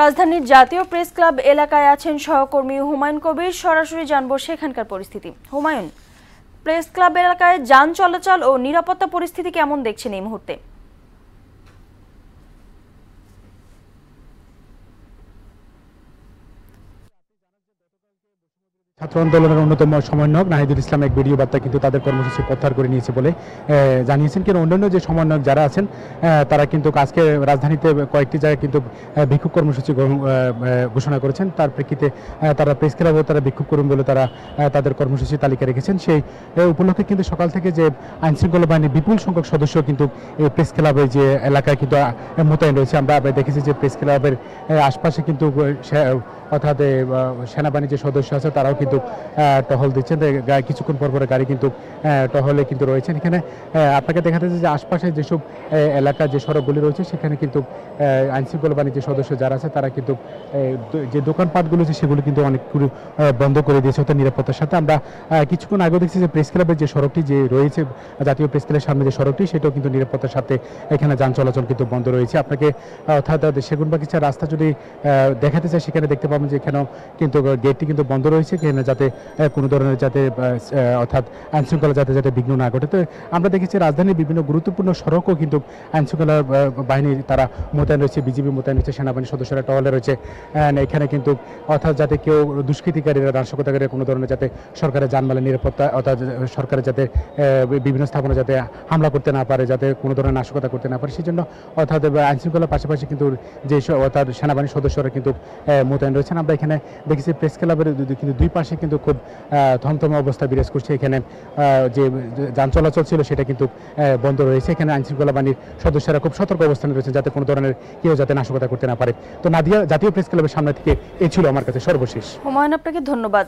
রাজধানীর জাতীয় press club এলাকায় আছেন সহকর্মী হুমায়ুন কবির। সরাসরি জানবো সেখানকার পরিস্থিতি। হুমায়ুন, প্রেস ক্লাব এলাকায় যান চলাচল ও নিরাপত্তা পরিস্থিতি কেমন দেখছেন এই মুহূর্তে? ছাত্র আন্দোলনের অন্যতম সমন্বয়ক নাহিদুল ইসলাম এক ভিডিও বার্তা কিন্তু তাদের কর্মসূচি প্রত্যাহার করে নিয়েছে বলে জানিয়েছেন। কিন্তু অন্যান্য যে সমন্বয়ক যারা আছেন তারা কিন্তু আজকে রাজধানীতে কয়েকটি জায়গায় কিন্তু বিক্ষোভ কর্মসূচি ঘোষণা করেছেন। তার প্রেক্ষিতে তারা প্রেস ক্লাবেও তারা বিক্ষোভ করুন বলে তারা তাদের কর্মসূচি তালিকা রেখেছেন। সেই উপলক্ষে কিন্তু সকাল থেকে যে আইনশৃঙ্খলা বাহিনীর বিপুল সংখ্যক সদস্য কিন্তু এই প্রেস ক্লাবের যে এলাকায় কিন্তু মোতায়েন রয়েছে। আমরা দেখেছি যে প্রেস ক্লাবের আশপাশে কিন্তু অর্থাৎ সেনাবাহিনীর যে সদস্য আছে তারাও কিন্তু টহল দিচ্ছেন। কিছুক্ষণ পর পরে গাড়ি কিন্তু টহলে কিন্তু রয়েছেন। এখানে আপনাকে দেখা যাচ্ছে যে আশপাশে যেসব এলাকা যে সড়কগুলি রয়েছে সেখানে কিন্তু আইনশৃঙ্খলা বাহিনীর যে সদস্য যারা আছে তারা কিন্তু যে দোকানপাটগুলো আছে সেগুলো কিন্তু অনেকগুলো বন্ধ করে দিয়েছে অর্থাৎ নিরাপত্তার সাথে। আমরা কিছুক্ষণ আগেও দেখছি যে প্রেস ক্লাবের যে সড়কটি যে রয়েছে জাতীয় প্রেস ক্লাবের সামনে যে সড়কটি সেটাও কিন্তু নিরাপত্তার সাথে এখানে যান চলাচল কিন্তু বন্ধ রয়েছে। আপনাকে অর্থাৎ সেগুনবাগিচার রাস্তা যদি দেখাতে চাই সেখানে দেখতে পাবেন যে এখানেও কিন্তু গেটটি কিন্তু বন্ধ রয়েছে এখানে যাতে কোনো ধরনের যাতে অর্থাৎ আইনশৃঙ্খলা যাতে বিঘ্ন না ঘটে। তো আমরা দেখেছি রাজধানীর বিভিন্ন গুরুত্বপূর্ণ সড়কও কিন্তু আইনশৃঙ্খলা বাহিনী তারা মোতায়েন রয়েছে, বিজিবি মোতায়েন রয়েছে, সেনাবাহিনীর সদস্যরা টহলে রয়েছে। এখানে কিন্তু অর্থাৎ যাতে কেউ দুষ্কৃতিকারীরা নাশকতাকারীরা কোনো ধরনের যাতে সরকারের জানমালের নিরাপত্তা অর্থাৎ সরকারের যাতে বিভিন্ন স্থাপনা যাতে হামলা করতে না পারে, যাতে কোনো ধরনের নাশকতা করতে না পারে, সেই জন্য অর্থাৎ আইনশৃঙ্খলার পাশাপাশি কিন্তু যে অর্থাৎ সেনাবাহিনীর সদস্যরা কিন্তু মোতায়েন রয়েছেন। আমরা এখানে দেখেছি প্রেস ক্লাবের কিন্তু দুই পাশে কিন্তু খুব থমথমে অবস্থা বিরাজ করছে। এখানে যে যান চলাচল ছিল সেটা কিন্তু বন্ধ রয়েছে। এখানে আইনশৃঙ্খলা বাহিনীর সদস্যরা খুব সতর্ক অবস্থানে রয়েছে যাতে কোনো ধরনের কেউ যাতে নাশকতা করতে না পারে। তো নাদিয়া, জাতীয় প্রেস ক্লাবের সামনে থেকে এই ছিল আমার কাছে সর্বশেষ। হুমায়ুন, আপনাকে ধন্যবাদ।